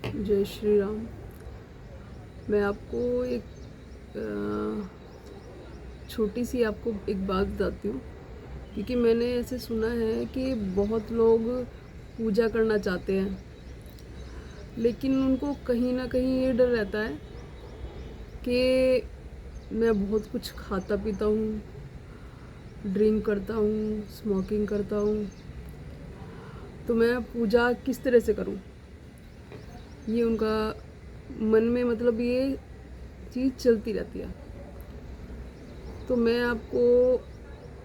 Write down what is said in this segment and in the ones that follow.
जय श्री राम। मैं आपको एक छोटी सी आपको एक बात बताती हूँ, क्योंकि मैंने ऐसे सुना है कि बहुत लोग पूजा करना चाहते हैं, लेकिन उनको कहीं ना कहीं ये डर रहता है कि मैं बहुत कुछ खाता पीता हूँ, ड्रिंक करता हूँ, स्मोकिंग करता हूँ, तो मैं पूजा किस तरह से करूँ। ये उनका मन में मतलब ये चीज़ चलती रहती है। तो मैं आपको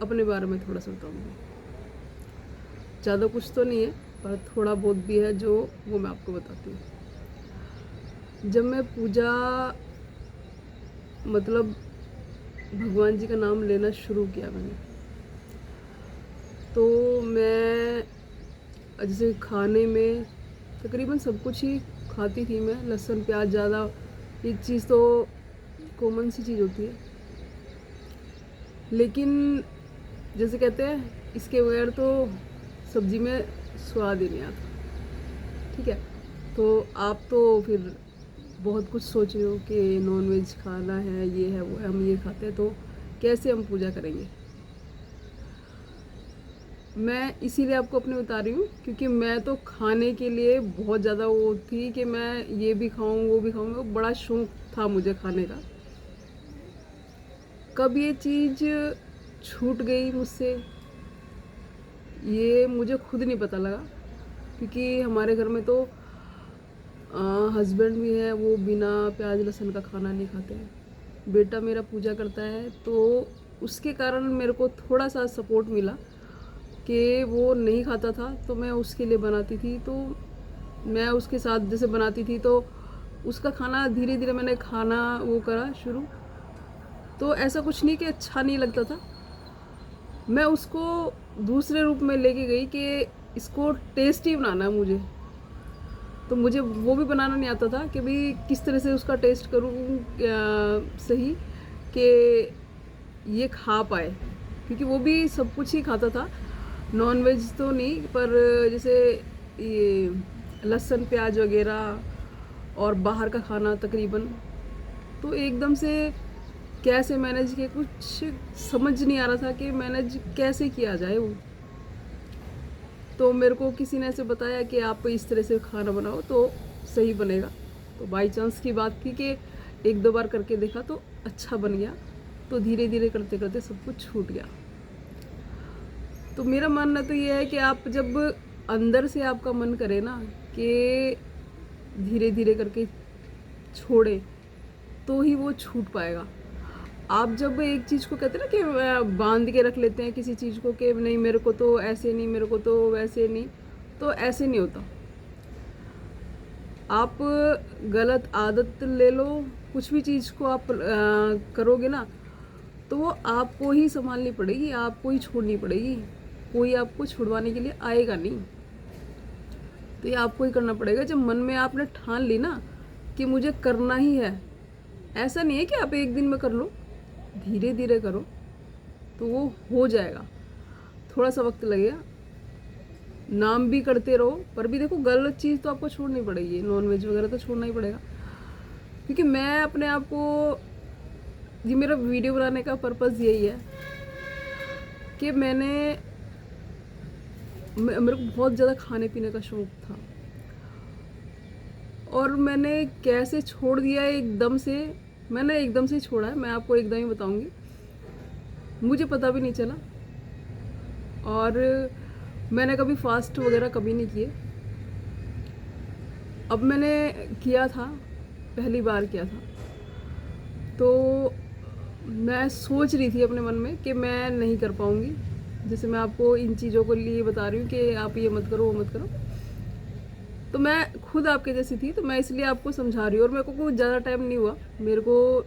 अपने बारे में थोड़ा सा बताऊँगी। ज़्यादा कुछ तो नहीं है, पर थोड़ा बहुत भी है जो वो मैं आपको बताती हूँ। जब मैं पूजा मतलब भगवान जी का नाम लेना शुरू किया मैंने, तो मैं जैसे खाने में तकरीबन सब कुछ ही खाती थी मैं। लहसुन प्याज ज़्यादा, ये चीज़ तो कॉमन सी चीज़ होती है, लेकिन जैसे कहते हैं इसके बगैर तो सब्जी में स्वाद ही नहीं आता। ठीक है, तो आप तो फिर बहुत कुछ सोच रहे हो कि नॉन वेज खाना है, ये है वो है, हम ये खाते हैं, तो कैसे हम पूजा करेंगे। मैं इसीलिए आपको अपने बता रही हूँ, क्योंकि मैं तो खाने के लिए बहुत ज़्यादा वो थी कि मैं ये भी खाऊँ वो भी खाऊँ, बड़ा शौक था मुझे खाने का। कब ये चीज़ छूट गई मुझसे, ये मुझे खुद नहीं पता लगा, क्योंकि हमारे घर में तो हस्बैंड भी है, वो बिना प्याज लहसुन का खाना नहीं खाते हैं। बेटा मेरा पूजा करता है, तो उसके कारण मेरे को थोड़ा सा सपोर्ट मिला कि वो नहीं खाता था, तो मैं उसके लिए बनाती थी। तो मैं उसके साथ जैसे बनाती थी, तो उसका खाना धीरे धीरे मैंने खाना वो करा शुरू। तो ऐसा कुछ नहीं कि अच्छा नहीं लगता था, मैं उसको दूसरे रूप में लेके गई कि इसको टेस्टी बनाना है मुझे। तो मुझे वो भी बनाना नहीं आता था कि भाई किस तरह से उसका टेस्ट करूँ सही, कि ये खा पाए, क्योंकि वो भी सब कुछ ही खाता था, नॉन वेज तो नहीं, पर जैसे ये लहसुन प्याज वगैरह और बाहर का खाना तकरीबन। तो एकदम से कैसे मैनेज किया, कुछ समझ नहीं आ रहा था कि मैनेज कैसे किया जाए वो। तो मेरे को किसी ने ऐसे बताया कि आप इस तरह से खाना बनाओ तो सही बनेगा। तो बाई चांस की बात थी कि एक दो बार करके देखा तो अच्छा बन गया। तो धीरे धीरे करते करते सब कुछ छूट गया। तो मेरा मानना तो ये है कि आप जब अंदर से आपका मन करे ना कि धीरे धीरे करके छोड़े, तो ही वो छूट पाएगा। आप जब एक चीज़ को कहते हैं ना कि बांध के रख लेते हैं किसी चीज़ को कि नहीं मेरे को तो ऐसे नहीं, मेरे को तो वैसे नहीं, तो ऐसे नहीं होता। आप गलत आदत ले लो, कुछ भी चीज़ को आप करोगे ना, तो वो आपको ही संभालनी पड़ेगी, आपको ही छोड़नी पड़ेगी। कोई आपको छुड़वाने के लिए आएगा नहीं, तो ये आपको ही करना पड़ेगा। जब मन में आपने ठान ली ना कि मुझे करना ही है, ऐसा नहीं है कि आप एक दिन में कर लो, धीरे धीरे करो तो वो हो जाएगा। थोड़ा सा वक्त लगेगा, नाम भी करते रहो, पर भी देखो गलत चीज़ तो आपको छोड़नी पड़ेगी, नॉन वेज वगैरह तो छोड़ना ही पड़ेगा। क्योंकि मैं अपने आप को, ये मेरा वीडियो बनाने का पर्पज़ यही है कि मेरे को बहुत ज़्यादा खाने पीने का शौक़ था, और मैंने कैसे छोड़ दिया एकदम से। मैंने एकदम से छोड़ा है, मैं आपको एकदम ही बताऊंगी, मुझे पता भी नहीं चला। और मैंने कभी फास्ट वगैरह कभी नहीं किए। अब मैंने किया था, पहली बार किया था, तो मैं सोच रही थी अपने मन में कि मैं नहीं कर पाऊँगी। जैसे मैं आपको इन चीज़ों को लिए बता रही हूँ कि आप ये मत करो वो मत करो, तो मैं खुद आपके जैसी थी, तो मैं इसलिए आपको समझा रही हूँ। और मेरे को कुछ ज़्यादा टाइम नहीं हुआ, मेरे को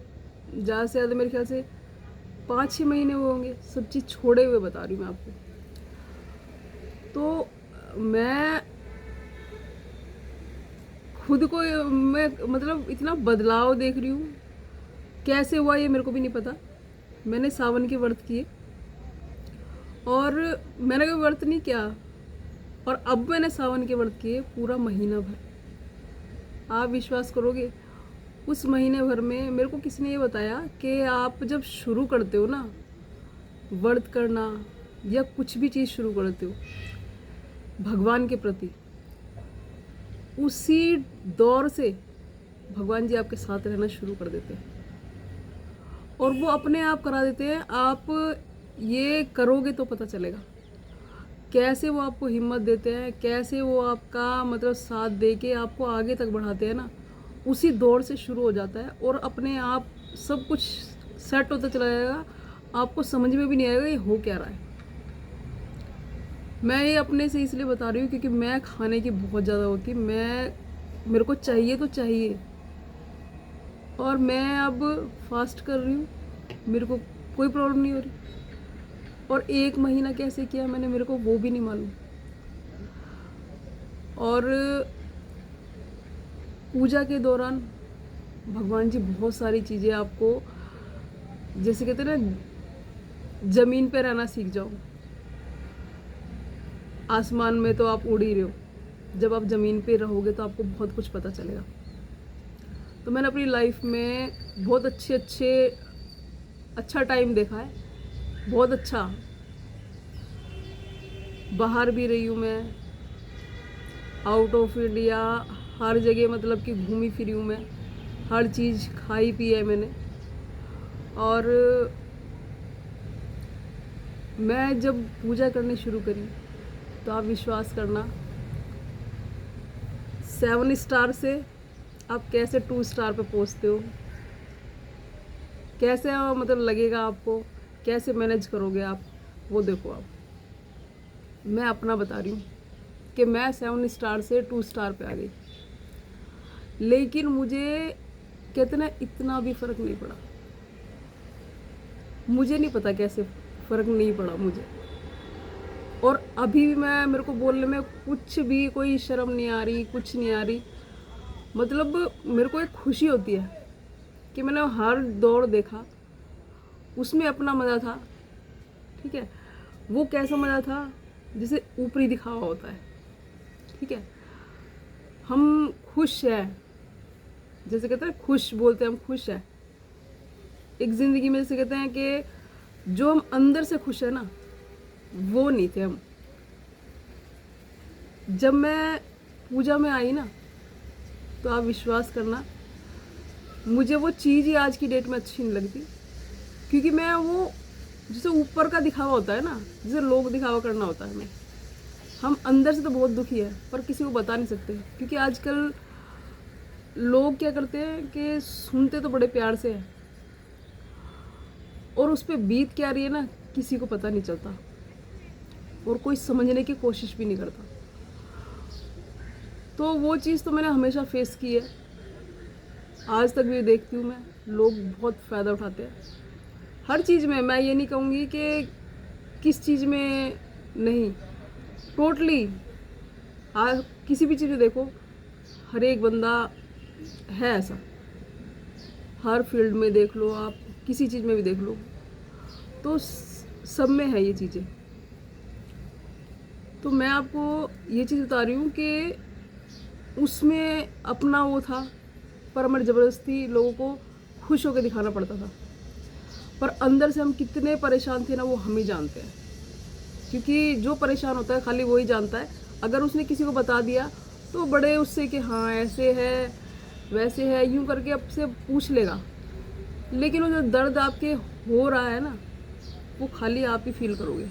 ज़्यादा से ज़्यादा मेरे ख्याल से 5-6 महीने हुए होंगे सब चीज़ छोड़े हुए, बता रही हूँ मैं आपको। तो मैं खुद को मैं मतलब इतना बदलाव देख रही हूँ, कैसे हुआ ये मेरे को भी नहीं पता। मैंने सावन के व्रत किए, और मैंने कोई व्रत नहीं किया, और अब मैंने सावन के व्रत किए पूरा महीना भर। आप विश्वास करोगे, उस महीने भर में मेरे को किसी ने ये बताया कि आप जब शुरू करते हो ना व्रत करना या कुछ भी चीज़ शुरू करते हो भगवान के प्रति, उसी दौर से भगवान जी आपके साथ रहना शुरू कर देते हैं और वो अपने आप करा देते हैं। आप ये करोगे तो पता चलेगा कैसे वो आपको हिम्मत देते हैं, कैसे वो आपका मतलब साथ दे के आपको आगे तक बढ़ाते हैं ना। उसी दौर से शुरू हो जाता है और अपने आप सब कुछ सेट होता चला जाएगा, आपको समझ में भी नहीं आएगा ये हो क्या रहा है। मैं ये अपने से इसलिए बता रही हूँ क्योंकि मैं खाने की बहुत ज़्यादा होती, मेरे को चाहिए तो चाहिए, और मैं अब फास्ट कर रही हूँ, मेरे को कोई प्रॉब्लम नहीं हो रही। और 1 महीना कैसे किया मैंने, मेरे को वो भी नहीं मालूम। और पूजा के दौरान भगवान जी बहुत सारी चीज़ें आपको, जैसे कहते हैं ना, ज़मीन पे रहना सीख जाओ। आसमान में तो आप उड़ ही रहे हो, जब आप ज़मीन पे रहोगे तो आपको बहुत कुछ पता चलेगा। तो मैंने अपनी लाइफ में बहुत अच्छा टाइम देखा है, बहुत अच्छा। बाहर भी रही हूँ मैं, आउट ऑफ इंडिया, हर जगह मतलब कि घूमी फिरी हूँ मैं, हर चीज़ खाई पी है मैंने। और मैं जब पूजा करनी शुरू करी तो आप विश्वास करना, 7 स्टार से आप कैसे 2 स्टार पे पहुँचते हो, कैसे मतलब लगेगा आपको, कैसे मैनेज करोगे आप, वो देखो आप। मैं अपना बता रही हूँ कि मैं 7 स्टार से 2 स्टार पे आ गई, लेकिन मुझे कहते ना इतना भी फ़र्क नहीं पड़ा। मुझे नहीं पता कैसे फ़र्क नहीं पड़ा मुझे। और अभी भी मेरे को बोलने में कुछ भी कोई शर्म नहीं आ रही, कुछ नहीं आ रही। मतलब मेरे को एक खुशी होती है कि मैंने हर दौर देखा, उसमें अपना मज़ा था। ठीक है, वो कैसा मज़ा था जिसे ऊपरी दिखावा होता है। ठीक है, हम खुश हैं, जैसे कहते हैं खुश बोलते हैं, हम खुश हैं एक ज़िंदगी में। जैसे कहते हैं कि जो हम अंदर से खुश है ना, वो नहीं थे हम। जब मैं पूजा में आई ना, तो आप विश्वास करना, मुझे वो चीज़ ही आज की डेट में अच्छी नहीं लगती, क्योंकि मैं वो जैसे ऊपर का दिखावा होता है ना, जैसे लोग दिखावा करना होता है, हम अंदर से तो बहुत दुखी है पर किसी को बता नहीं सकते। क्योंकि आजकल लोग क्या करते हैं कि सुनते तो बड़े प्यार से हैं और उस पर बीत क्या रही है ना, किसी को पता नहीं चलता और कोई समझने की कोशिश भी नहीं करता। तो वो चीज़ तो मैंने हमेशा फेस की है, आज तक भी देखती हूँ मैं। लोग बहुत फ़ायदा उठाते हैं हर चीज़ में। मैं ये नहीं कहूँगी कि किस चीज़ में नहीं, टोटली किसी भी चीज़ में देखो, हर एक बंदा है ऐसा। हर फील्ड में देख लो आप, किसी चीज़ में भी देख लो, तो सब में है ये चीज़ें। तो मैं आपको ये चीज़ बता रही हूँ कि उसमें अपना वो था, पर हमें ज़बरदस्ती लोगों को खुश होकर दिखाना पड़ता था। पर अंदर से हम कितने परेशान थे ना, वो हम ही जानते हैं। क्योंकि जो परेशान होता है खाली वो ही जानता है। अगर उसने किसी को बता दिया तो बड़े उससे कि हाँ ऐसे है वैसे है, यूं करके आपसे पूछ लेगा। लेकिन वो जो दर्द आपके हो रहा है ना, वो खाली आप ही फील करोगे।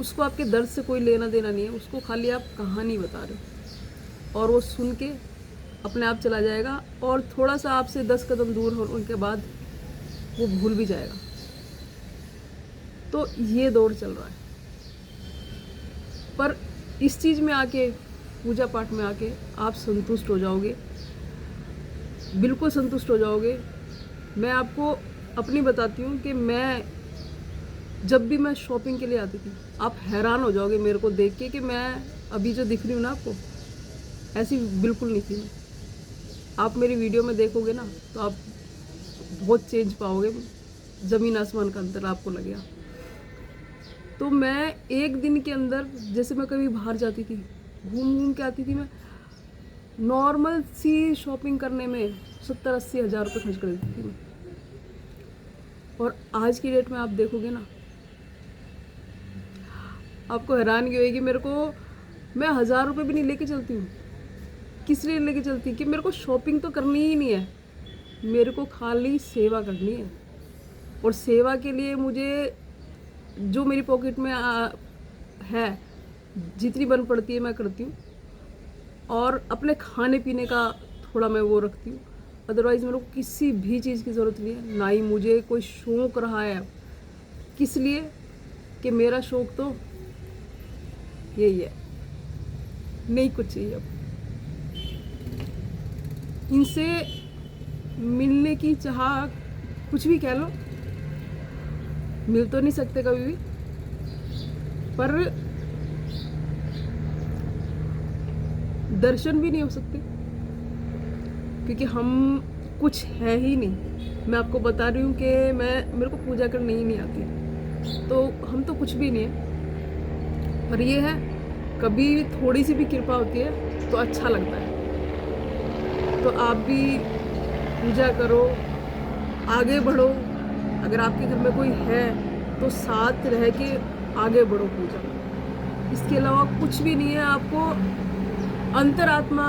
उसको आपके दर्द से कोई लेना देना नहीं है, उसको खाली आप कहानी बता रहे हो और वो सुन के अपने आप चला जाएगा। और थोड़ा सा आपसे 10 कदम दूर होने के बाद वो भूल भी जाएगा। तो ये दौर चल रहा है। पर इस चीज़ में आके, पूजा पाठ में आके आप संतुष्ट हो जाओगे, बिल्कुल संतुष्ट हो जाओगे। मैं आपको अपनी बताती हूँ कि मैं जब भी मैं शॉपिंग के लिए आती थी, आप हैरान हो जाओगे मेरे को देख के कि मैं अभी जो दिख रही हूँ ना आपको, ऐसी बिल्कुल नहीं थी मैं। आप मेरी वीडियो में देखोगे ना तो आप बहुत चेंज पाओगे, ज़मीन आसमान का अंतर आपको लगेगा। तो मैं एक दिन के अंदर, जैसे मैं कभी बाहर जाती थी, घूम घूम के आती थी मैं, नॉर्मल सी शॉपिंग करने में 70-80 हज़ार रुपये खर्च कर देती थी मैं। और आज की डेट में आप देखोगे ना, आपको हैरानगी होगी। मैं 1000 रुपये भी नहीं लेके चलती हूँ। किस लिए लेके चलती? कि मेरे को शॉपिंग तो करनी ही नहीं है, मेरे को खाली सेवा करनी है। और सेवा के लिए मुझे जो मेरी पॉकेट में है, जितनी बन पड़ती है मैं करती हूँ। और अपने खाने पीने का थोड़ा मैं वो रखती हूँ। अदरवाइज़ मेरे को किसी भी चीज़ की ज़रूरत नहीं है, ना ही मुझे कोई शौक़ रहा है। किस लिए? कि मेरा शौक़ तो यही है, नहीं कुछ चाहिए अब। इनसे मिलने की चाह, कुछ भी कह लो, मिल तो नहीं सकते कभी भी, पर दर्शन भी नहीं हो सकते, क्योंकि हम कुछ है ही नहीं। मैं आपको बता रही हूँ कि मेरे को पूजा करनी ही नहीं आती, तो हम तो कुछ भी नहीं है। पर ये है, कभी थोड़ी सी भी कृपा होती है तो अच्छा लगता है। तो आप भी पूजा करो, आगे बढ़ो। अगर आपके घर में कोई है तो साथ रह के आगे बढ़ो पूजा। इसके अलावा कुछ भी नहीं है। आपको अंतरात्मा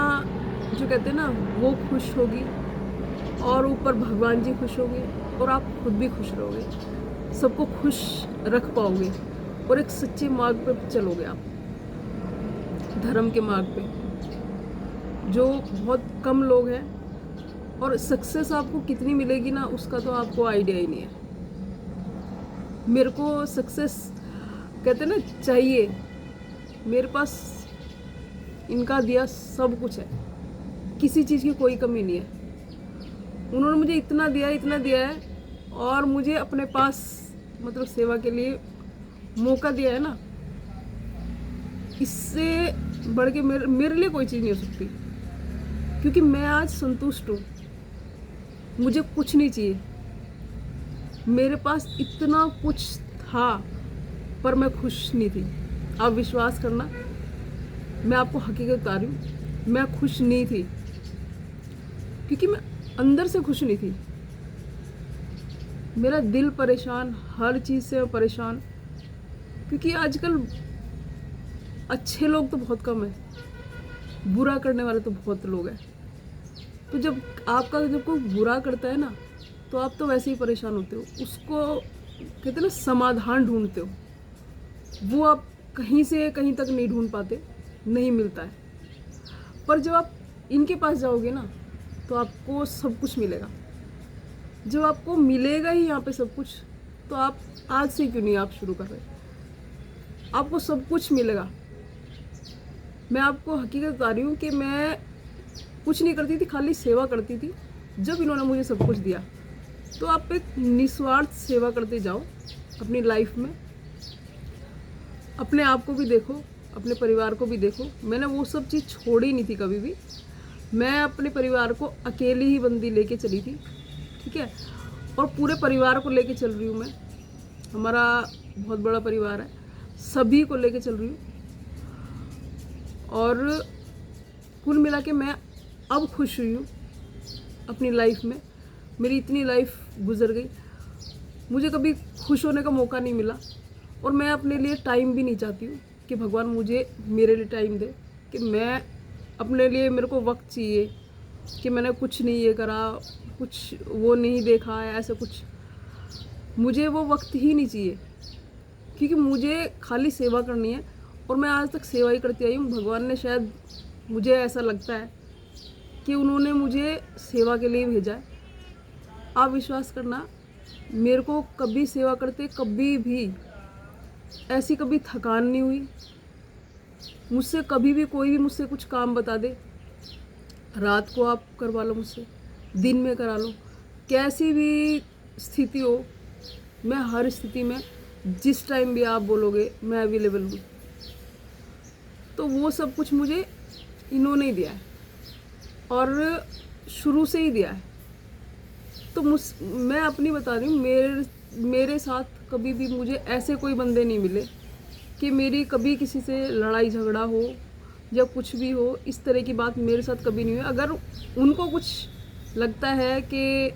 जो कहते हैं ना, वो खुश होगी, और ऊपर भगवान जी खुश होंगे, और आप खुद भी खुश रहोगे, सबको खुश रख पाओगे, और एक सच्चे मार्ग पे चलोगे आप, धर्म के मार्ग पे, जो बहुत कम लोग हैं। और सक्सेस आपको कितनी मिलेगी ना, उसका तो आपको आइडिया ही नहीं है। मेरे को सक्सेस कहते हैं ना चाहिए, मेरे पास इनका दिया सब कुछ है, किसी चीज़ की कोई कमी नहीं है। उन्होंने मुझे इतना दिया है, और मुझे अपने पास मतलब सेवा के लिए मौका दिया है ना, इससे बढ़ के मेरे लिए कोई चीज़ नहीं हो सकती। क्योंकि मैं आज संतुष्ट हूँ, मुझे कुछ नहीं चाहिए। मेरे पास इतना कुछ था, पर मैं खुश नहीं थी। आप विश्वास करना, मैं आपको हकीकत बता रही हूँ, मैं खुश नहीं थी, क्योंकि मैं अंदर से खुश नहीं थी। मेरा दिल परेशान, हर चीज़ से परेशान, क्योंकि आजकल अच्छे लोग तो बहुत कम है, बुरा करने वाले तो बहुत लोग हैं। तो जब कोई बुरा करता है ना, तो आप तो वैसे ही परेशान होते हो, उसको कहते हैं ना समाधान ढूंढते हो, वो आप कहीं से कहीं तक नहीं ढूंढ पाते, नहीं मिलता है। पर जब आप इनके पास जाओगे ना, तो आपको सब कुछ मिलेगा। जब आपको मिलेगा ही यहाँ पे सब कुछ, तो आप आज से क्यों नहीं आप शुरू कर रहे? आपको सब कुछ मिलेगा। मैं आपको हकीकत बता रही हूँ कि मैं कुछ नहीं करती थी, खाली सेवा करती थी। जब इन्होंने मुझे सब कुछ दिया, तो आप एक निस्वार्थ सेवा करते जाओ अपनी लाइफ में। अपने आप को भी देखो, अपने परिवार को भी देखो। मैंने वो सब चीज़ छोड़ी नहीं थी कभी भी। मैं अपने परिवार को अकेली ही बंदी लेके चली थी, ठीक है, और पूरे परिवार को लेके चल रही हूँ मैं। हमारा बहुत बड़ा परिवार है, सभी को लेके चल रही हूँ। और कुल मिला के मैं अब खुश हुई हूँ अपनी लाइफ में। मेरी इतनी लाइफ गुजर गई, मुझे कभी खुश होने का मौका नहीं मिला, और मैं अपने लिए टाइम भी नहीं चाहती हूँ कि भगवान मुझे मेरे लिए टाइम दे, कि मैं अपने लिए, मेरे को वक्त चाहिए कि मैंने कुछ नहीं ये करा, कुछ वो नहीं देखा है, ऐसा कुछ मुझे वो वक्त ही नहीं चाहिए, क्योंकि मुझे खाली सेवा करनी है। और मैं आज तक सेवा ही करती आई हूँ। भगवान ने शायद, मुझे ऐसा लगता है कि उन्होंने मुझे सेवा के लिए भेजा है। आप विश्वास करना, मेरे को कभी सेवा करते, कभी भी ऐसी कभी थकान नहीं हुई। मुझसे कभी भी कोई भी मुझसे कुछ काम बता दे, रात को आप करवा लो मुझसे, दिन में करा लो, कैसी भी स्थिति हो, मैं हर स्थिति में जिस टाइम भी आप बोलोगे मैं अवेलेबल हूँ। तो वो सब कुछ मुझे इन्होंने ही दिया है, और शुरू से ही दिया है। तो मैं अपनी बता रही हूँ, मेरे साथ कभी भी मुझे ऐसे कोई बंदे नहीं मिले कि मेरी कभी किसी से लड़ाई झगड़ा हो, या कुछ भी हो, इस तरह की बात मेरे साथ कभी नहीं हुई। अगर उनको कुछ लगता है कि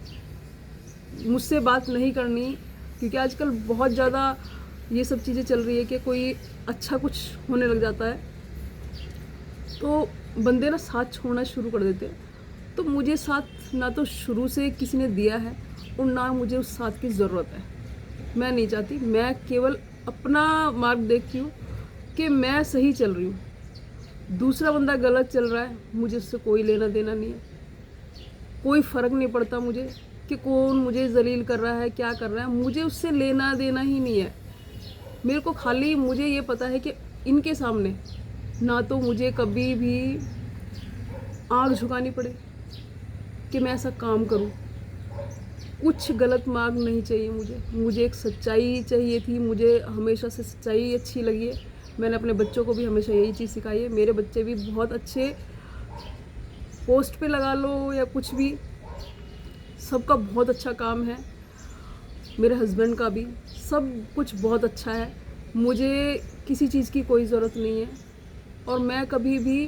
मुझसे बात नहीं करनी, क्योंकि आजकल बहुत ज़्यादा ये सब चीज़ें चल रही है कि कोई अच्छा कुछ होने लग जाता है तो बंदे ना साथ छोड़ना शुरू कर देते हैं। तो मुझे साथ ना तो शुरू से किसी ने दिया है और ना मुझे उस साथ की ज़रूरत है। मैं नहीं चाहती, मैं केवल अपना मार्ग देखती हूँ कि मैं सही चल रही हूँ, दूसरा बंदा गलत चल रहा है, मुझे उससे कोई लेना देना नहीं है। कोई फ़र्क नहीं पड़ता मुझे कि कौन मुझे जलील कर रहा है, क्या कर रहा है, मुझे उससे लेना देना ही नहीं है। मेरे को खाली मुझे ये पता है कि इनके सामने ना तो मुझे कभी भी आँख झुकानी पड़े कि मैं ऐसा काम करूं। कुछ गलत मार्ग नहीं चाहिए मुझे एक सच्चाई चाहिए थी। मुझे हमेशा से सच्चाई अच्छी लगी है। मैंने अपने बच्चों को भी हमेशा यही चीज़ सिखाई है। मेरे बच्चे भी बहुत अच्छे पोस्ट पे लगा लो या कुछ भी, सबका बहुत अच्छा काम है। मेरे हस्बैंड का भी सब कुछ बहुत अच्छा है। मुझे किसी चीज़ की कोई ज़रूरत नहीं है और मैं कभी भी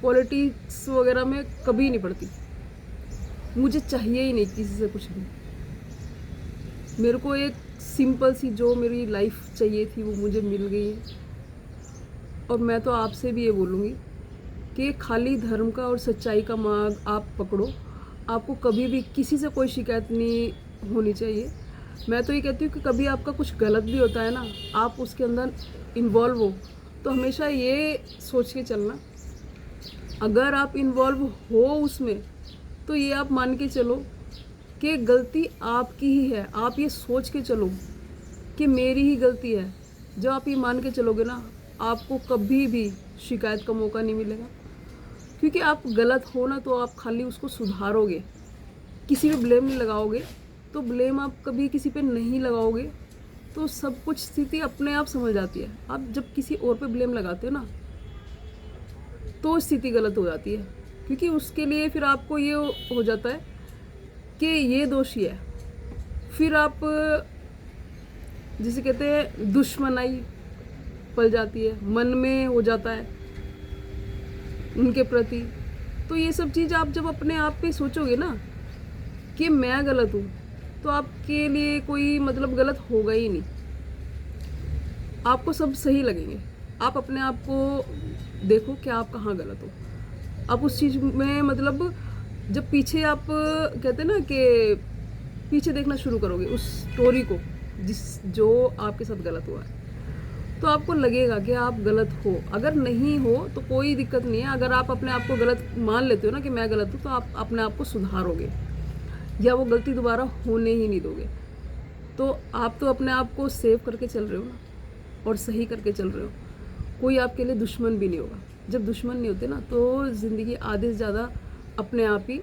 पॉलिटिक्स वगैरह में कभी नहीं पड़ती। मुझे चाहिए ही नहीं किसी से कुछ भी। मेरे को एक सिंपल सी जो मेरी लाइफ चाहिए थी वो मुझे मिल गई है। और मैं तो आपसे भी ये बोलूँगी कि खाली धर्म का और सच्चाई का मार्ग आप पकड़ो। आपको कभी भी किसी से कोई शिकायत नहीं होनी चाहिए। मैं तो ये कहती हूँ कि कभी आपका कुछ गलत भी होता है ना, आप उसके अंदर इन्वॉल्व हो तो हमेशा ये सोच के चलना, अगर आप इन्वॉल्व हो उसमें तो ये आप मान के चलो कि गलती आपकी ही है। आप ये सोच के चलो कि मेरी ही गलती है। जब आप ये मान के चलोगे ना, आपको कभी भी शिकायत का मौका नहीं मिलेगा, क्योंकि आप गलत हो ना तो आप खाली उसको सुधारोगे, किसी पे ब्लेम नहीं लगाओगे। तो ब्लेम आप कभी किसी पे नहीं लगाओगे तो सब कुछ स्थिति अपने आप समझ जाती है। आप जब किसी और पे ब्लेम लगाते हो ना तो स्थिति गलत हो जाती है, क्योंकि उसके लिए फिर आपको ये हो जाता है कि ये दोषी है। फिर आप जिसे कहते हैं दुश्मनाई पल जाती है, मन में हो जाता है उनके प्रति। तो ये सब चीज़ आप जब अपने आप पे सोचोगे ना कि मैं गलत हूँ तो आपके लिए कोई मतलब गलत होगा ही नहीं, आपको सब सही लगेंगे। आप अपने आप को देखो कि आप कहाँ गलत हो। आप उस चीज़ में मतलब जब पीछे आप कहते हैं ना कि पीछे देखना शुरू करोगे उस स्टोरी को जो आपके साथ गलत हुआ है, तो आपको लगेगा कि आप गलत हो। अगर नहीं हो तो कोई दिक्कत नहीं है। अगर आप अपने आप को गलत मान लेते हो ना कि मैं गलत हूँ, तो आप अपने आप को सुधारोगे या वो गलती दोबारा होने ही नहीं दोगे। तो आप तो अपने आप को सेव करके चल रहे हो ना, और सही करके चल रहे हो। कोई आपके लिए दुश्मन भी नहीं होगा। जब दुश्मन नहीं होते ना तो ज़िंदगी आधे से ज़्यादा अपने आप ही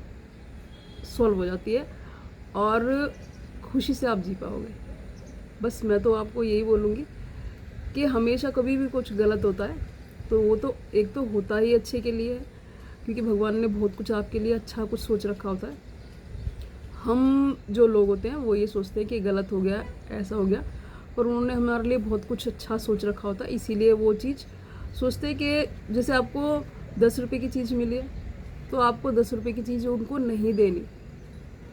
सॉल्व हो जाती है और खुशी से आप जी पाओगे। बस मैं तो आपको यही बोलूँगी कि हमेशा कभी भी कुछ गलत होता है तो वो तो एक तो होता ही अच्छे के लिए है, क्योंकि भगवान ने बहुत कुछ आपके लिए अच्छा कुछ सोच रखा होता है। हम जो लोग होते हैं वो ये सोचते हैं कि गलत हो गया, ऐसा हो गया, पर उन्होंने हमारे लिए बहुत कुछ अच्छा सोच रखा होता है। इसीलिए वो चीज़ सोचते हैं कि जैसे आपको 10 रुपये की चीज़ मिली है तो आपको 10 रुपये की चीज़ उनको नहीं देनी,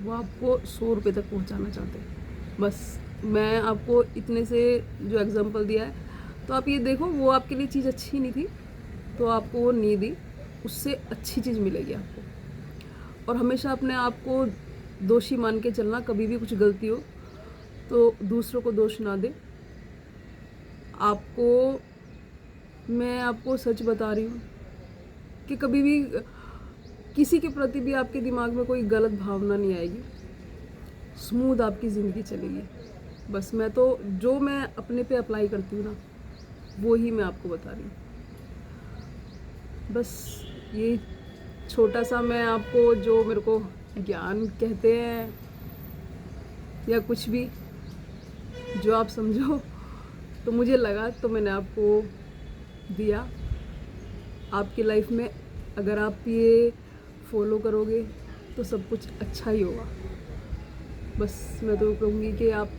वो आपको 100 रुपये तक पहुंचाना चाहते हैं। बस मैं आपको इतने से जो एग्जांपल दिया है तो आप ये देखो, वो आपके लिए चीज़ अच्छी नहीं थी तो आपको वो नहीं दी, उससे अच्छी चीज़ मिलेगी आपको। और हमेशा अपने आप को दोषी मान के चलना, कभी भी कुछ गलती हो तो दूसरों को दोष ना दे। मैं आपको सच बता रही हूँ कि कभी भी किसी के प्रति भी आपके दिमाग में कोई गलत भावना नहीं आएगी, स्मूथ आपकी ज़िंदगी चलेगी। बस मैं तो जो मैं अपने पे अप्लाई करती हूँ ना वो ही मैं आपको बता रही हूँ। बस ये छोटा सा मैं आपको जो मेरे को ज्ञान कहते हैं या कुछ भी जो आप समझो तो मुझे लगा तो मैंने आपको दिया। आपकी लाइफ में अगर आप ये फॉलो करोगे तो सब कुछ अच्छा ही होगा। बस मैं तो कहूँगी कि आप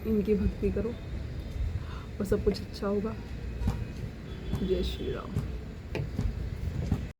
इनकी भक्ति करो और सब कुछ अच्छा होगा। जय श्री राम।